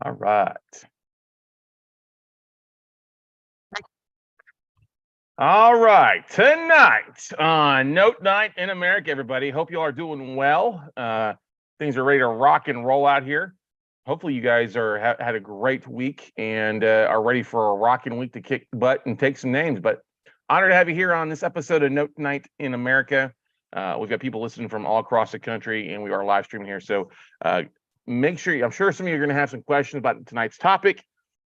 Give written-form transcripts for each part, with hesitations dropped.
All right. All right. Tonight on Note Night in America, everybody. Hope you all are doing well. Things are ready to rock and roll out here. Hopefully, you guys are had a great week and are ready for a rocking week to kick butt and take some names. But honored to have you here on this episode of Note Night in America. We've got people listening from all across the country, and we are live streaming here. So make sure, I'm sure some of you are going to have some questions about tonight's topic,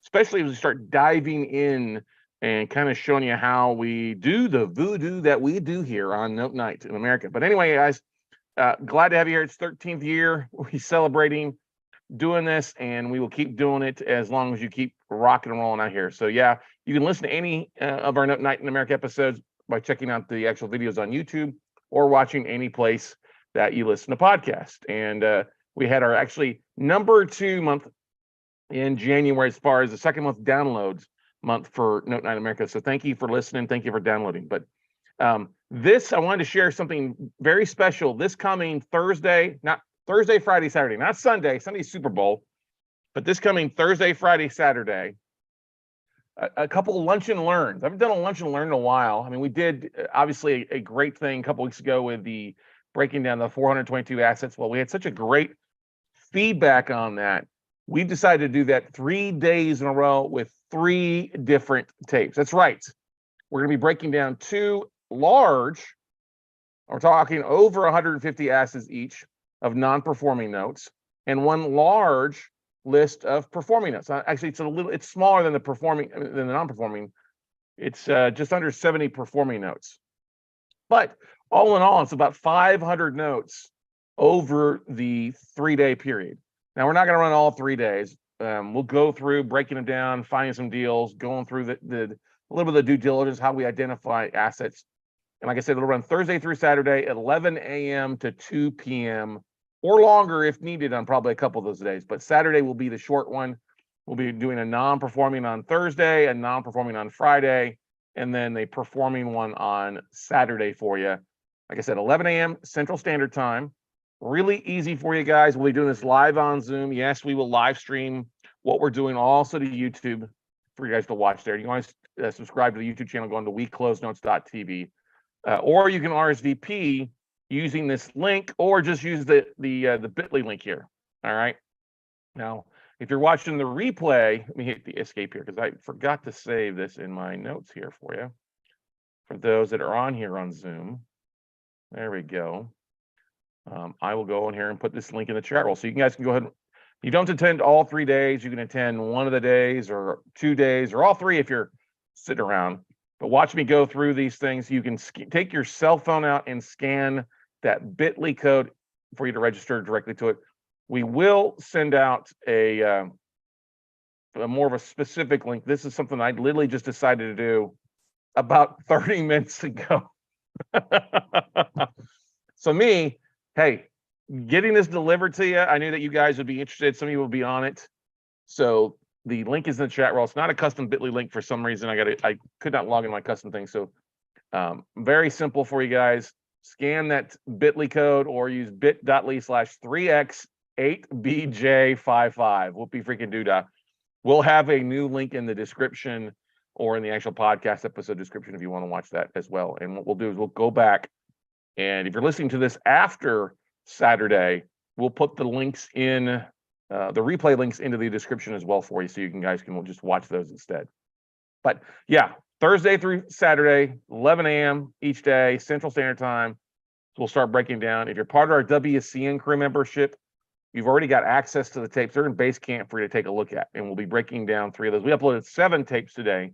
especially as we start diving in and kind of showing you how we do the voodoo that we do here on Note Night in America. But anyway, guys, glad to have you here. It's 13th year. We're celebrating doing this, and we will keep doing it as long as you keep rocking and rolling out here. So yeah, you can listen to any of our Note Night in America episodes by checking out the actual videos on YouTube or watching any place that you listen to podcasts. And we had our actually number 2 month in January as far as the second month downloads month for Note Night America. So thank you for listening. Thank you for downloading. But I wanted to share something very special this coming Thursday, not Thursday, Friday, Saturday, not Sunday. Sunday's Super Bowl, but this coming Thursday, Friday, Saturday, a couple of lunch and learns. I haven't done a lunch and learn in a while. I mean, we did obviously a great thing a couple weeks ago with the breaking down the 422 assets. Well, we had such a great feedback on that. We've decided to do that 3 days in a row with 3 different tapes. That's right. We're going to be breaking down 2 large, we're talking over 150 assets each of non-performing notes, and 1 large list of performing notes. Actually, it's smaller than the non-performing. It's just under 70 performing notes. But all in all, it's about 500 notes over the 3-day period. Now, we're not going to run all 3 days. We'll go through breaking them down, finding some deals, going through a little bit of the due diligence, how we identify assets. And like I said, it'll run Thursday through Saturday at 11 a.m. to 2 p.m. or longer if needed on probably a couple of those days. But Saturday will be the short one. We'll be doing a non-performing on Thursday, a non-performing on Friday, and then a performing one on Saturday for you. Like I said, 11 a.m. Central Standard Time. Really easy for you guys. We'll be doing this live on Zoom. Yes, we will live stream what we're doing also to YouTube for you guys to watch there. You can always subscribe to the YouTube channel going to weclosenotes.tv. Or you can RSVP using this link, or just use the bit.ly link here. All right. Now, if you're watching the replay, let me hit the escape here because I forgot to save this in my notes here for you. For those that are on here on Zoom, there we go. I will go in here and put this link in the chat roll, so you guys can go ahead. You don't attend all 3 days. You can attend one of the days, or 2 days, or all 3 if you're sitting around. But watch me go through these things. You can take your cell phone out and scan that bit.ly code for you to register directly to it. We will send out a more of a specific link. This is something I literally just decided to do about 30 minutes ago. So me, hey, getting this delivered to you, I knew that you guys would be interested. Some of you will be on it. So the link is in the chat roll. It's not a custom bit.ly link for some reason. I could not log in my custom thing. So very simple for you guys. Scan that bit.ly code or use bit.ly/3x8bj55. Whoopie freaking doodah. We'll have a new link in the description or in the actual podcast episode description if you want to watch that as well. And what we'll do is we'll go back, and if you're listening to this after Saturday, we'll put the links in the replay links into the description as well for you, so you guys can just watch those instead. But yeah, Thursday through Saturday, 11 a.m. each day, Central Standard Time. So we'll start breaking down. If you're part of our WCN crew membership, you've already got access to the tapes. They're in Basecamp for you to take a look at, and we'll be breaking down 3 of those. We uploaded 7 tapes today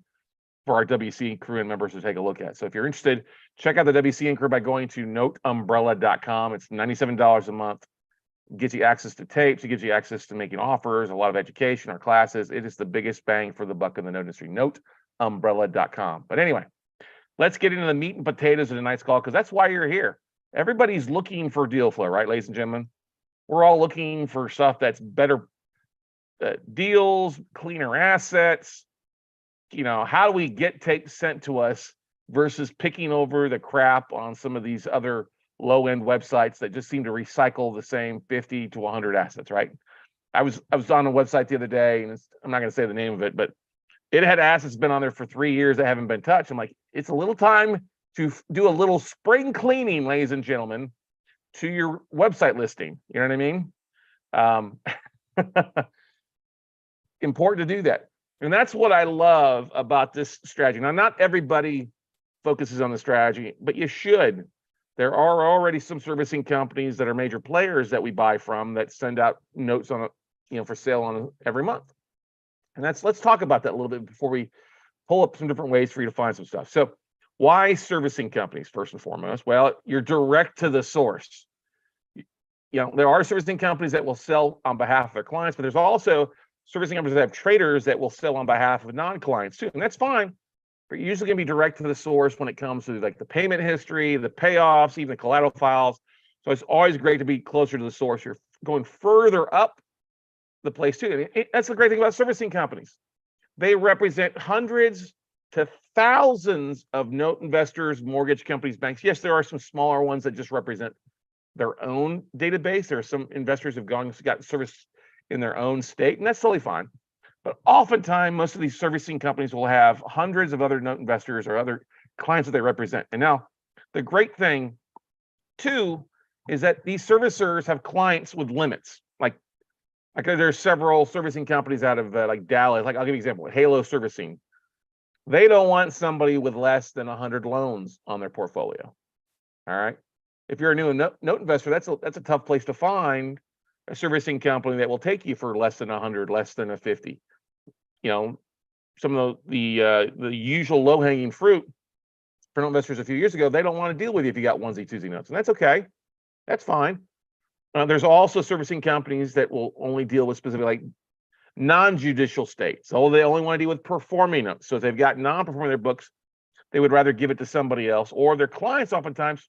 for our WCN crew and members to take a look at. So if you're interested, check out the WCN crew by going to noteumbrella.com. It's $97 a month. It gets you access to tapes. It gives you access to making offers, a lot of education, our classes. It is the biggest bang for the buck in the note industry. Noteumbrella.com. But anyway, let's get into the meat and potatoes of tonight's call, because that's why you're here. Everybody's looking for deal flow, right, ladies and gentlemen? We're all looking for stuff that's better deals, cleaner assets. You know, how do we get tapes sent to us versus picking over the crap on some of these other low-end websites that just seem to recycle the same 50 to 100 assets, right? I was on a website the other day, and I'm not going to say the name of it, but it had assets been on there for 3 years that haven't been touched. I'm like, it's a little time to do a little spring cleaning, ladies and gentlemen, to your website listing. You know what I mean? Important to do that. And that's what I love about this strategy. Now, not everybody focuses on the strategy, but you should. There are already some servicing companies that are major players that we buy from that send out notes on, for sale on every month. And let's talk about that a little bit before we pull up some different ways for you to find some stuff. So why servicing companies first and foremost? Well, you're direct to the source. There are servicing companies that will sell on behalf of their clients, but there's also servicing companies that have traders that will sell on behalf of non-clients too. And that's fine. But you're usually going to be direct to the source when it comes to like the payment history, the payoffs, even the collateral files. So it's always great to be closer to the source. You're going further up the place too. That's the great thing about servicing companies. They represent hundreds to thousands of note investors, mortgage companies, banks. Yes, there are some smaller ones that just represent their own database. There are some investors who've got service in their own state, and that's totally fine. But oftentimes, most of these servicing companies will have hundreds of other note investors or other clients that they represent. And now, the great thing, too, is that these servicers have clients with limits. Like there's several servicing companies out of like Dallas. Like I'll give you an example. Halo Servicing. They don't want somebody with less than 100 loans on their portfolio. All right. If you're a new note investor, that's a tough place to find a servicing company that will take you for less than 100, less than a 50. Some of the usual low-hanging fruit for note investors a few years ago, they don't want to deal with you if you got onesie, twosie notes, and that's okay. That's fine. There's also servicing companies that will only deal with specifically like non-judicial states. So they only want to deal with performing notes. So if they've got non-performing in their books, they would rather give it to somebody else, or their clients oftentimes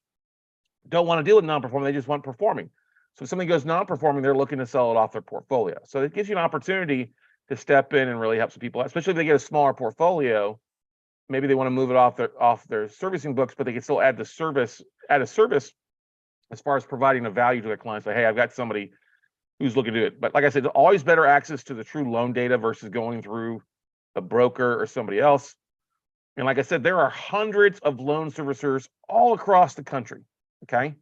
don't want to deal with non-performing. They just want performing. So if something goes non-performing, they're looking to sell it off their portfolio. So it gives you an opportunity to step in and really help some people out, especially if they get a smaller portfolio. Maybe they want to move it off their servicing books, but they can still add a service as far as providing a value to their clients. Like, hey, I've got somebody who's looking to do it. But like I said, always better access to the true loan data versus going through a broker or somebody else. And like I said, there are hundreds of loan servicers all across the country. Okay.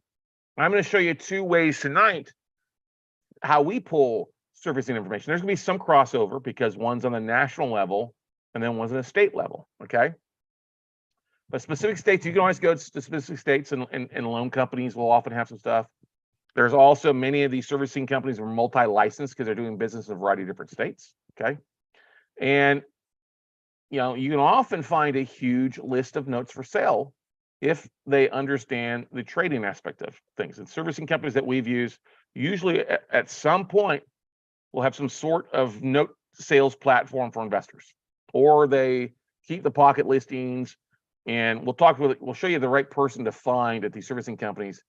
I'm going to show you 2 ways tonight how we pull servicing information. There's going to be some crossover because one's on the national level and then one's on the state level. Okay. But specific states, you can always go to specific states, and loan companies will often have some stuff. There's also many of these servicing companies are multi-licensed because they're doing business in a variety of different states. Okay. And, you can often find a huge list of notes for sale if they understand the trading aspect of things. And servicing companies that we've used usually at some point will have some sort of note sales platform for investors, or they keep the pocket listings. And we'll show you the right person to find at these servicing companies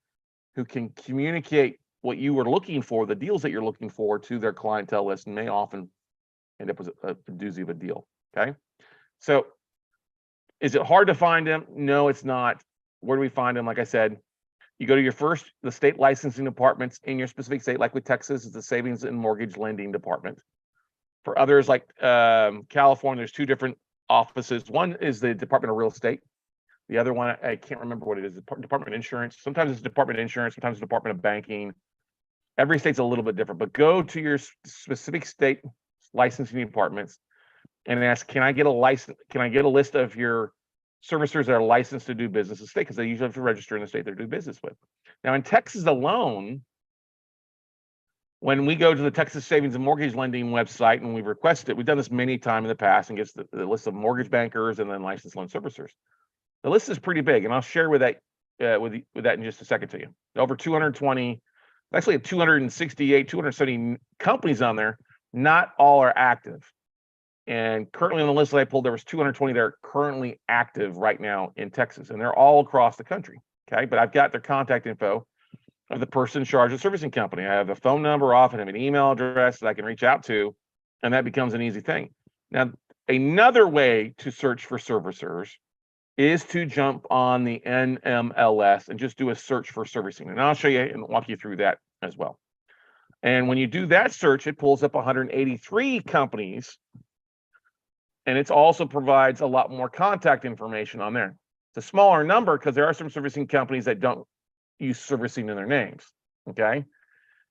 who can communicate what you were looking for, the deals that you're looking for, to their clientele list, and may often end up with a doozy of a deal. Okay. So is it hard to find them? No, it's not. Where do we find them? Like I said, you go to the state licensing departments in your specific state. Like with Texas, it's the savings and mortgage lending department. For others, like California, there's 2 different offices. One is the Department of Real Estate. The other one, I can't remember what it is. Department of Insurance. Sometimes it's Department of Insurance. Sometimes it's Department of Banking. Every state's a little bit different. But go to your specific state licensing departments and ask, can I get a license? Can I get a list of your servicers that are licensed to do business in the state? Because they usually have to register in the state they're doing business with. Now, in Texas alone, when we go to the Texas Savings and Mortgage Lending website and we request it, we've done this many times in the past, and gets the list of mortgage bankers and then licensed loan servicers. The list is pretty big, and I'll share with that in just a second to you. Over 220, actually 268, 270 companies on there. Not all are active. And currently on the list that I pulled, there was 220 that are currently active right now in Texas, and they're all across the country. Okay, but I've got their contact info of the person in charge of the servicing company. I have a phone number, often have an email address that I can reach out to, and that becomes an easy thing. Now, another way to search for servicers is to jump on the NMLS and just do a search for servicing. And I'll show you and walk you through that as well. And when you do that search, it pulls up 183 companies, and it also provides a lot more contact information on there. It's a smaller number because there are some servicing companies that don't use servicing in their names, okay?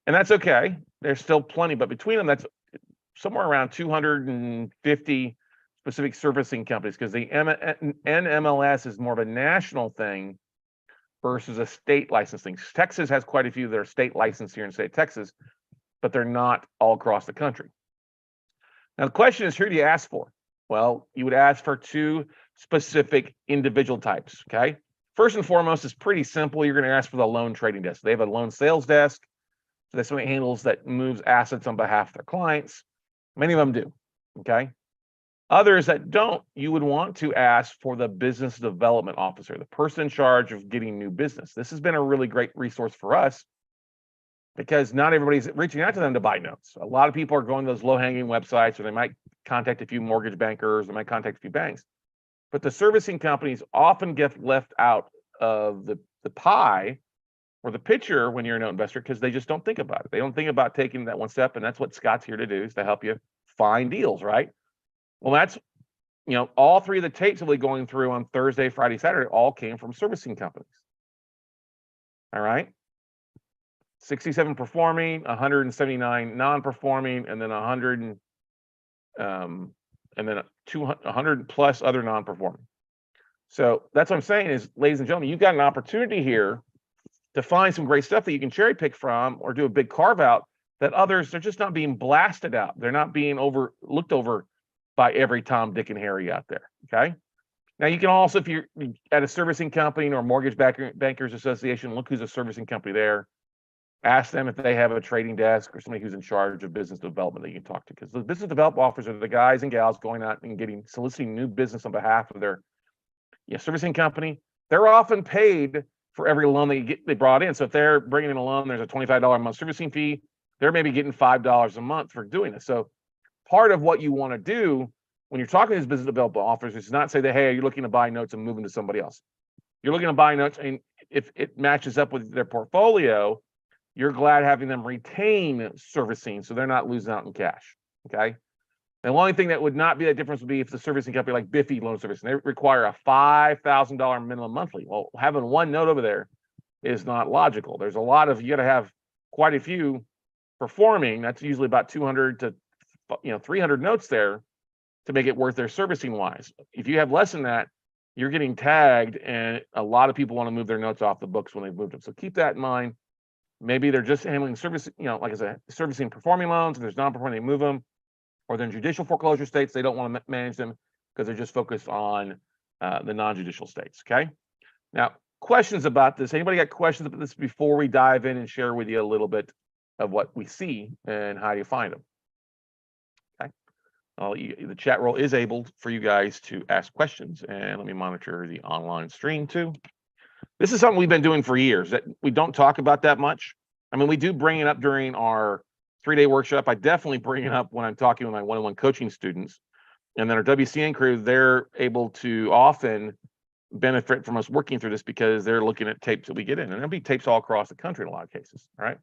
And that's okay. There's still plenty, but between them, that's somewhere around 250 specific servicing companies, because the NMLS is more of a national thing versus a state licensing. Texas has quite a few that are state licensed here in the state of Texas, but they're not all across the country. Now, the question is, who do you ask for? Well, you would ask for two specific individual types, okay? First and foremost, is pretty simple. You're going to ask for the loan trading desk. They have a loan sales desk. So that's something that handles, that moves assets on behalf of their clients. Many of them do, okay? Others that don't, you would want to ask for the business development officer, the person in charge of getting new business. This has been a really great resource for us because not everybody's reaching out to them to buy notes. A lot of people are going to those low-hanging websites, or they might contact a few mortgage bankers, they might contact a few banks. But the servicing companies often get left out of the pie or the picture when you're a note investor, because they just don't think about it. They don't think about taking that one step, and that's what Scott's here to do, is to help you find deals, right? Well, that's, all three of the tapes that we'll be going through on Thursday, Friday, Saturday all came from servicing companies. All right. 67 performing, 179 non-performing, and then 100 and then 100 plus other non-performing. So that's what I'm saying is, ladies and gentlemen, you've got an opportunity here to find some great stuff that you can cherry pick from, or do a big carve out that others, they're just not being blasted out. They're not being looked over by every Tom, Dick, and Harry out there. Okay. Now you can also, if you're at a servicing company or mortgage bankers association, look who's a servicing company there. Ask them if they have a trading desk or somebody who's in charge of business development that you can talk to, because the business development officers are the guys and gals going out and soliciting new business on behalf of their servicing company. They're often paid for every loan they brought in. So if they're bringing in a loan, there's a $25 a month servicing fee. They're maybe getting $5 a month for doing this. So part of what you want to do when you're talking to these business development officers is not say that, hey, are you looking to buy notes and move them to somebody else? You're looking to buy notes, and if it matches up with their portfolio, you're glad having them retain servicing so they're not losing out in cash. Okay. The only thing that would not be that difference would be if the servicing company like Biffy Loan Servicing, they require a $5,000 minimum monthly. Well, having one note over there is not logical. There's a lot of, you got to have quite a few performing. That's usually about 200 to 300 notes there to make it worth their servicing wise. If you have less than that, you're getting tagged, and a lot of people want to move their notes off the books when they've moved them. So keep that in mind. Maybe they're just handling service, like I said, servicing performing loans, and there's non-performing, they move them, or they're in judicial foreclosure states, they don't want to manage them because they're just focused on the non-judicial states. Okay. Now, questions about this? Anybody got questions about this before we dive in and share with you a little bit of what we see and how you find them? Okay. The chat roll is able for you guys to ask questions, and let me monitor the online stream too. This is something we've been doing for years that we don't talk about that much. I mean, we do bring it up during our 3-day workshop. I definitely bring it up when I'm talking with my one-on-one coaching students. And then our WCN crew, they're able to often benefit from us working through this because they're looking at tapes that we get in. And there'll be tapes all across the country in a lot of cases. All right.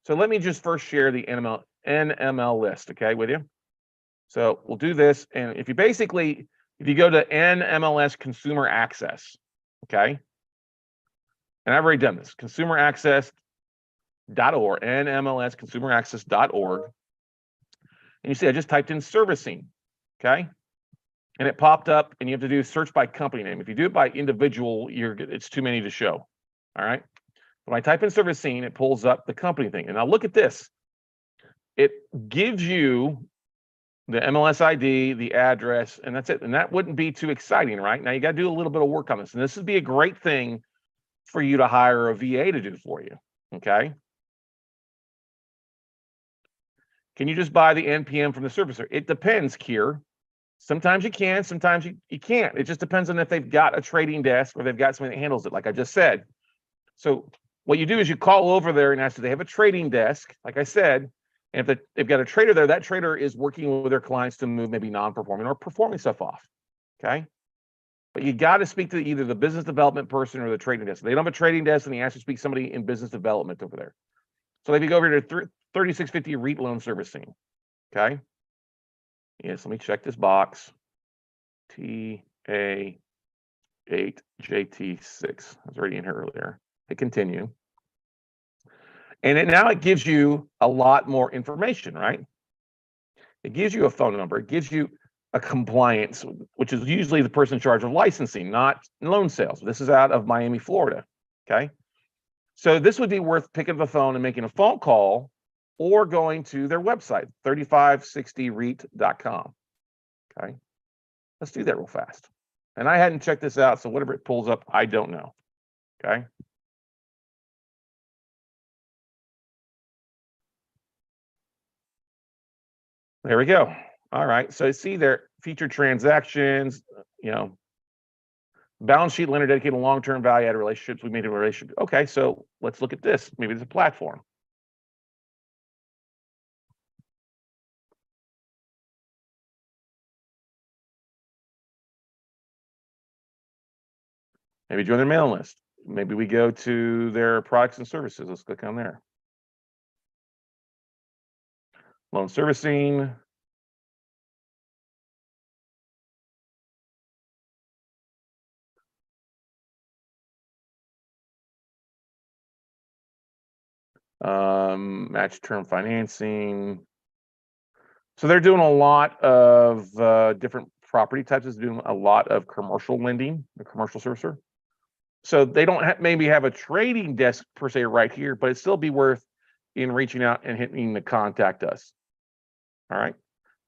So let me just first share the NML list, okay, with you. So we'll do this. And if you go to NMLS Consumer Access, okay, and I've already done this, consumeraccess.org, NMLSconsumeraccess.org. And you see, I just typed in servicing, okay? And it popped up, and you have to do search by company name. If you do it by individual, it's too many to show, all right? When I type in servicing, it pulls up the company thing. And now look at this. It gives you the MLS ID, the address, and that's it. And that wouldn't be too exciting, right? Now you got to do a little bit of work on this. And this would be a great thing for you to hire a VA to do for you, okay? Can you just buy the NPM from the servicer? It depends, Kier. Sometimes you can, sometimes you can't. It just depends on if they've got a trading desk or they've got somebody that handles it, like I just said. So what you do is you call over there and ask if they have a trading desk, like I said, and if they've got a trader there, that trader is working with their clients to move maybe non-performing or performing stuff off, okay? But you got to speak to either the business development person or the trading desk. If they don't have a trading desk, and you ask to speak to somebody in business development over there. So if you go over to 3650 REIT loan servicing. Okay. Yes, let me check this box. TA8JT6. I was already in here earlier. Hit continue. And now it gives you a lot more information, right? It gives you a phone number. It gives you a compliance, which is usually the person in charge of licensing, not loan sales. This is out of Miami, Florida. Okay. So this would be worth picking up the phone and making a phone call or going to their website, 3560REIT.com. Okay. Let's do that real fast. And I hadn't checked this out, so whatever it pulls up, I don't know. Okay. There we go. All right. So see there, featured transactions, balance sheet lender dedicated long-term value-added relationships. We made a relationship. Okay, so let's look at this. Maybe it's a platform. Maybe join their mailing list. Maybe we go to their products and services. Let's click on there. Loan servicing. Match term financing. So they're doing a lot of different property types. Is doing a lot of commercial lending, the commercial servicer. So they don't maybe have a trading desk per se right here, but it'd still be worth in reaching out and hitting the contact us. All right.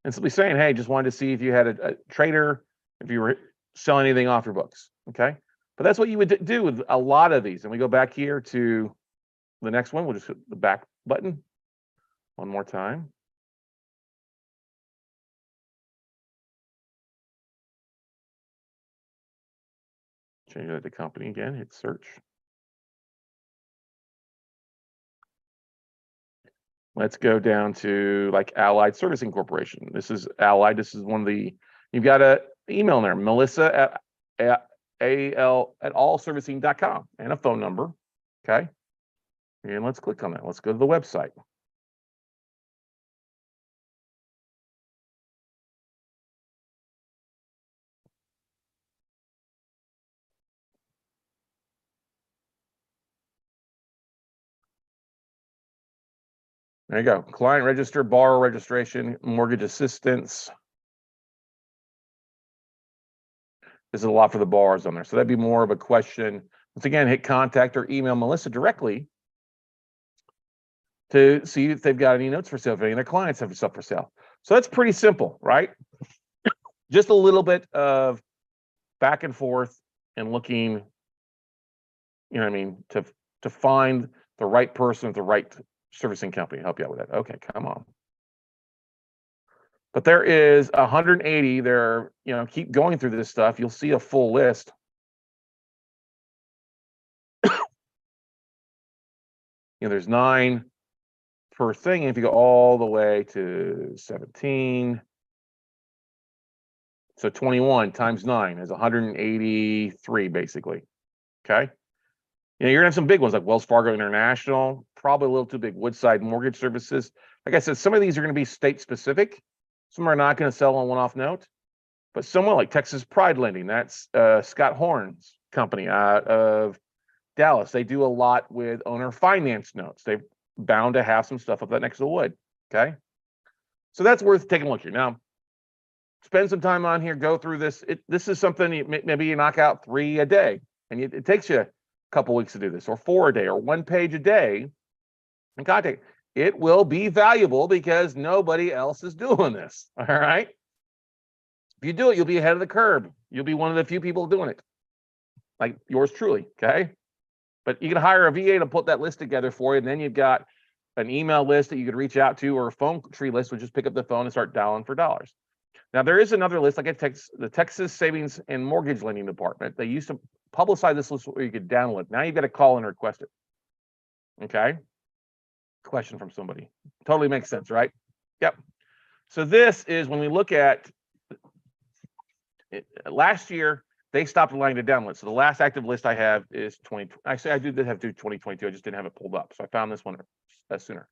And simply saying, hey, just wanted to see if you had a trader, if you were selling anything off your books. Okay. But that's what you would do with a lot of these. And we go back here to the next one. We'll just hit the back button one more time. Change that to company again, hit search. Let's go down to like Allied Servicing Corporation. This is Allied. This is one of the, you've got an email in there, Melissa at allservicing.com and a phone number. Okay. And let's click on that. Let's go to the website. There you go. Client register, borrower registration, mortgage assistance. This is a lot for the borrowers on there. So that'd be more of a question. Once again, hit contact or email Melissa directly to see if they've got any notes for sale, if any of their clients have stuff for sale. So that's pretty simple, right? Just a little bit of back and forth and looking, you know what I mean, to find the right person, the right servicing company to help you out with that. Okay, come on. But there is 180 there, keep going through this stuff. You'll see a full list. There's 9 per thing. If you go all the way to 17, so 21 times 9 is 183 basically. Okay. You're gonna have some big ones like Wells Fargo International, probably a little too big. Woodside Mortgage Services. Like I said, some of these are going to be state specific. Some are not going to sell on one-off note, but someone like Texas Pride Lending, that's Scott Horn's company out of Dallas. They do a lot with owner finance notes. They're bound to have some stuff up that next to the wood. Okay. So that's worth taking a look here. Now, spend some time on here, go through this. This is something maybe you knock out 3 a day, and it takes you a couple weeks to do this, or 4 a day, or 1 page a day. And contact. It will be valuable because nobody else is doing this. All right. If you do it, you'll be ahead of the curve. You'll be one of the few people doing it, like yours truly. Okay. But you can hire a VA to put that list together for you. And then you've got an email list that you could reach out to, or a phone tree list, which just pick up the phone and start dialing for dollars. Now, there is another list, like the Texas Savings and Mortgage Lending Department. They used to publicize this list where you could download it. Now you've got to call and request it. Okay. Question from somebody. Totally makes sense, right? Yep. So this is when we look at it, last year, they stopped allowing to download. So the last active list I have is 20. Actually, I did have 2022. I just didn't have it pulled up. So I found this one sooner.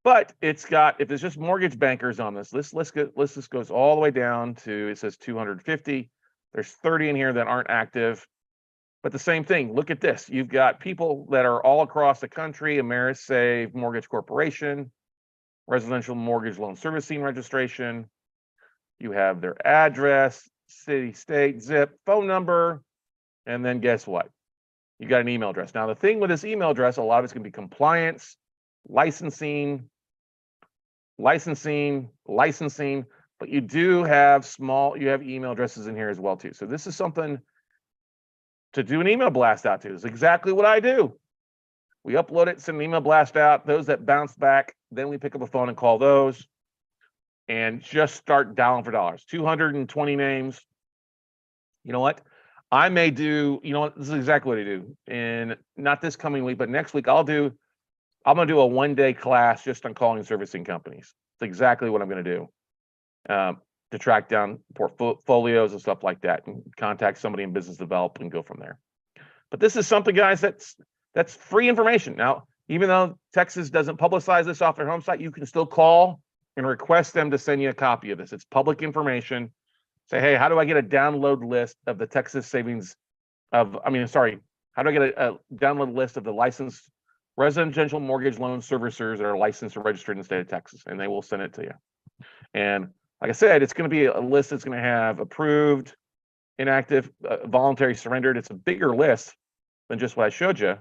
But it's got, if it's just mortgage bankers on this list goes all the way down to, it says 250. There's 30 in here that aren't active. But the same thing, look at this. You've got people that are all across the country: AmeriSave Mortgage Corporation, Residential Mortgage Loan Servicing Registration. You have their address, city, state, zip, phone number, and then guess what? You got an email address. Now, the thing with this email address, a lot of it's going to be compliance, licensing, but you do have email addresses in here as well too. So this is something to do an email blast out to. This is exactly what I do. We upload it, send an email blast out. Those that bounce back, then we pick up the phone and call those and just start dialing for dollars. 220 names. You know what? I may do, this is exactly what I do. And not this coming week, but next week I'm going to do a 1-day class just on calling servicing companies. It's exactly what I'm going to do to track down portfolios and stuff like that, and contact somebody in business development and go from there. But this is something, guys, that's free information. Now, even though Texas doesn't publicize this off their home site, you can still call and request them to send you a copy of this. It's public information. Say, hey, how do I get a download list of the Texas savings how do I get a download list of the licensed residential mortgage loan servicers that are licensed or registered in the state of Texas? And they will send it to you. And like I said, it's going to be a list that's going to have approved, inactive, voluntary, surrendered. It's a bigger list than just what I showed you.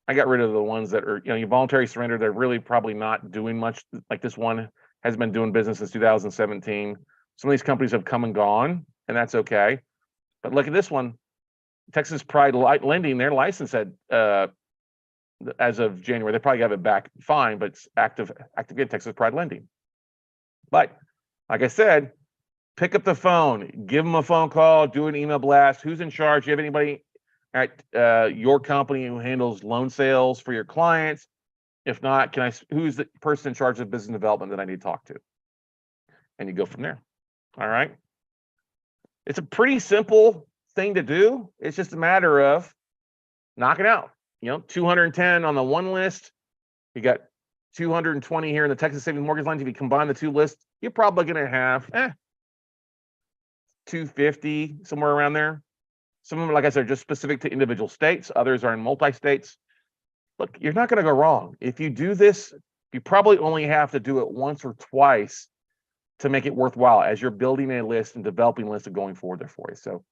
I got rid of the ones that are, you voluntary surrender. They're really probably not doing much. Like this one has been doing business since 2017. Some of these companies have come and gone, and that's okay. But look at this one, Texas Pride Lending. Their license had, as of January, they probably have it back fine, but it's active in Texas Pride Lending. But like I said, pick up the phone, give them a phone call, do an email blast. Who's in charge? Do you have anybody at your company who handles loan sales for your clients? If not, who's the person in charge of business development that I need to talk to? And you go from there. All right. It's a pretty simple thing to do. It's just a matter of knocking out. 210 on the one list. You got 220 here in the Texas Savings Mortgage Lines. If you combine the two lists, you're probably going to have 250, somewhere around there. Some of them, like I said, are just specific to individual states. Others are in multi-states. Look, you're not going to go wrong. If you do this, you probably only have to do it once or twice to make it worthwhile as you're building a list and developing a list of going forward there for you. So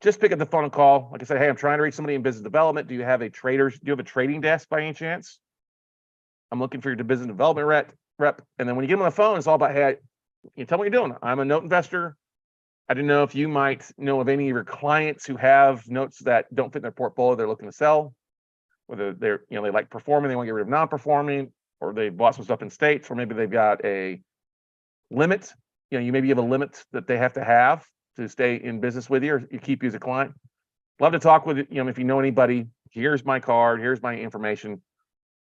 just pick up the phone and call. Like I said, hey, I'm trying to reach somebody in business development. Do you have a trading desk by any chance? I'm looking for your business development rep. And then when you get them on the phone, it's all about, hey, you tell me what you're doing. I'm a note investor. I didn't know if you might know of any of your clients who have notes that don't fit in their portfolio they're looking to sell, whether they're, they like performing, they want to get rid of non-performing, or they bought some stuff in states, or maybe they've got a limit. You maybe have a limit that they have to stay in business with you, or you keep you as a client. Love to talk with you. If you know anybody, here's my card, here's my information.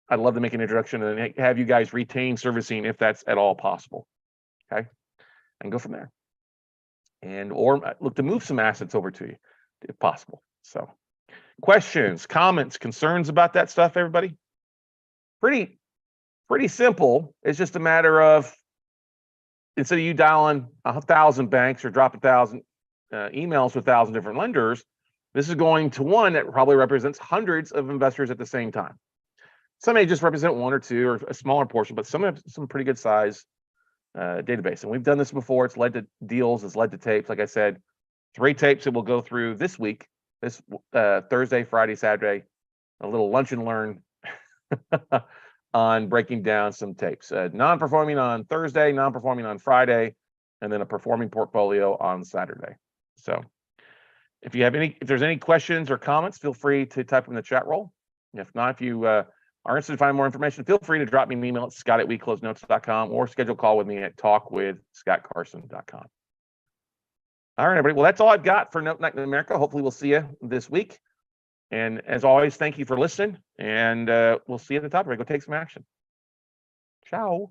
I'd love to make an introduction and have you guys retain servicing if that's at all possible. Okay, and go from there. Or look to move some assets over to you if possible. So questions, comments, concerns about that stuff, everybody? Pretty simple. It's just a matter of, instead of you dialing 1,000 banks or dropping 1,000 emails to 1,000 different lenders, this is going to one that probably represents hundreds of investors at the same time. Some may just represent one or two or a smaller portion, but some have some pretty good size database. And we've done this before. It's led to deals. It's led to tapes. Like I said, 3 tapes that we'll go through this week, this Thursday, Friday, Saturday, a little lunch and learn on breaking down some tapes. Non-performing on Thursday, non-performing on Friday, and then a performing portfolio on Saturday. So if there's any questions or comments, feel free to type in the chat roll. If not, if you are interested in finding more information, feel free to drop me an email at scott@weclosenotes.com or schedule a call with me at talkwithscottcarson.com. All right, everybody. Well, that's all I've got for Note Night in America. Hopefully we'll see you this week. And as always, thank you for listening. And we'll see you at the top. Go take some action. Ciao.